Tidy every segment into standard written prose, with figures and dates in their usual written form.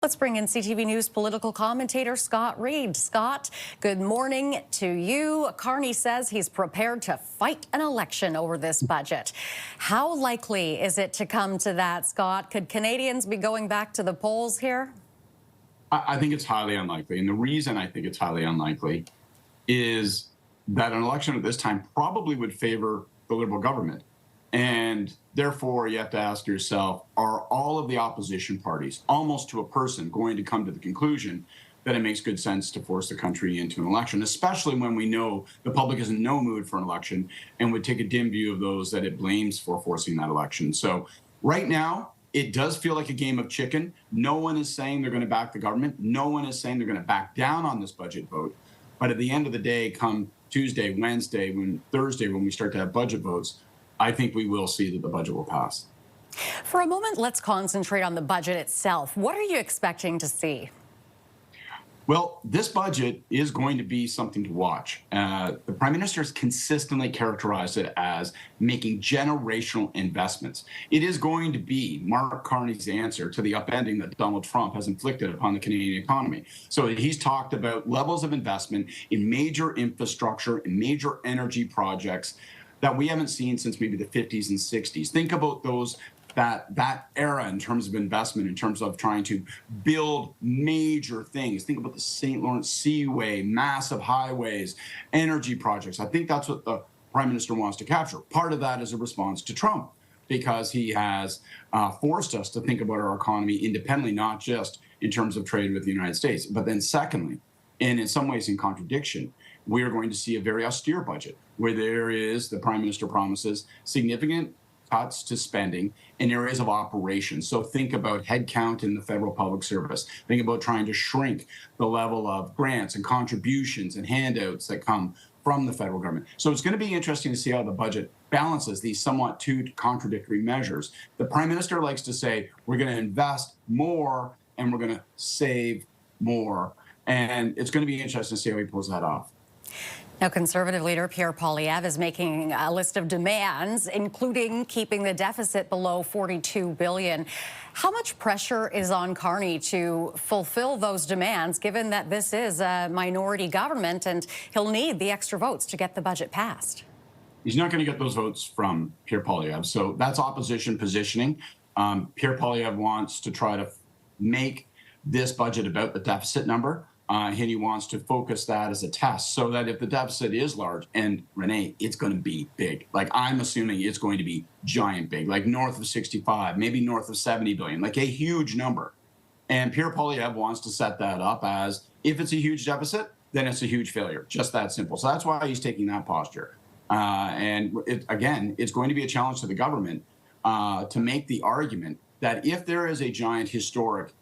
Let's bring in CTV News political commentator Scott Reid. Scott, good morning to you. Carney says he's prepared to fight an election over this budget. How likely is it to come to that, Scott? Could Canadians be going back to the polls here? I think it's highly unlikely. And the reason I think it's highly unlikely is that an election at this time probably would favor the Liberal government. And therefore, you have to ask yourself, are all of the opposition parties, almost to a person, going to come to the conclusion that it makes good sense to force the country into an election, especially when we know the public is in no mood for an election and would take a dim view of those that it blames for forcing that election. So right now, it does feel like a game of chicken. No one is saying they're going to back the government. No one is saying they're going to back down on this budget vote. But at the end of the day, come Tuesday, Wednesday, Thursday, when we start to have budget votes, I think we will see that the budget will pass. For a moment, let's concentrate on the budget itself. What are you expecting to see? Well, this budget is going to be something to watch. The Prime Minister has consistently characterized it as making generational investments. It is going to be Mark Carney's answer to the upending that Donald Trump has inflicted upon the Canadian economy. So he's talked about levels of investment in major infrastructure, in major energy projects that we haven't seen since maybe the 50s and 60s. Think about that era in terms of investment, in terms of trying to build major things. Think about the St. Lawrence Seaway, massive highways, energy projects. I think that's what the Prime Minister wants to capture. Part of that is a response to Trump, because he has forced us to think about our economy independently, not just in terms of trade with the United States. But then secondly, and in some ways in contradiction, we are going to see a very austere budget where the Prime Minister promises significant cuts to spending in areas of operations. So think about headcount in the federal public service. Think about trying to shrink the level of grants and contributions and handouts that come from the federal government. So it's going to be interesting to see how the budget balances these somewhat two contradictory measures. The Prime Minister likes to say, we're going to invest more and we're going to save more. And it's going to be interesting to see how he pulls that off. Now, Conservative leader Pierre Poilievre is making a list of demands, including keeping the deficit below $42 billion. How much pressure is on Carney to fulfill those demands, given that this is a minority government and he'll need the extra votes to get the budget passed? He's not going to get those votes from Pierre Poilievre. So that's opposition positioning. Pierre Poilievre wants to try to make this budget about the deficit number. And he wants to focus that as a test so that if the deficit is large, and Renee, it's going to be big. Like, I'm assuming it's going to be giant big, like north of 65, maybe north of 70 billion, like a huge number. And Pierre Poilievre wants to set that up as, if it's a huge deficit, then it's a huge failure. Just that simple. So that's why he's taking that posture. Again, it's going to be a challenge to the government to make the argument that if there is a giant historic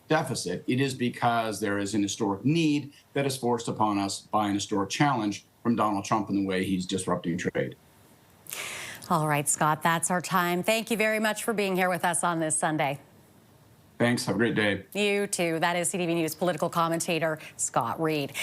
deficit, it is because there is an historic need that is forced upon us by an historic challenge from Donald Trump in the way he's disrupting trade. All right, Scott, that's our time. Thank you very much for being here with us on this Sunday. Thanks. Have a great day. You too. That is CTV News political commentator Scott Reid.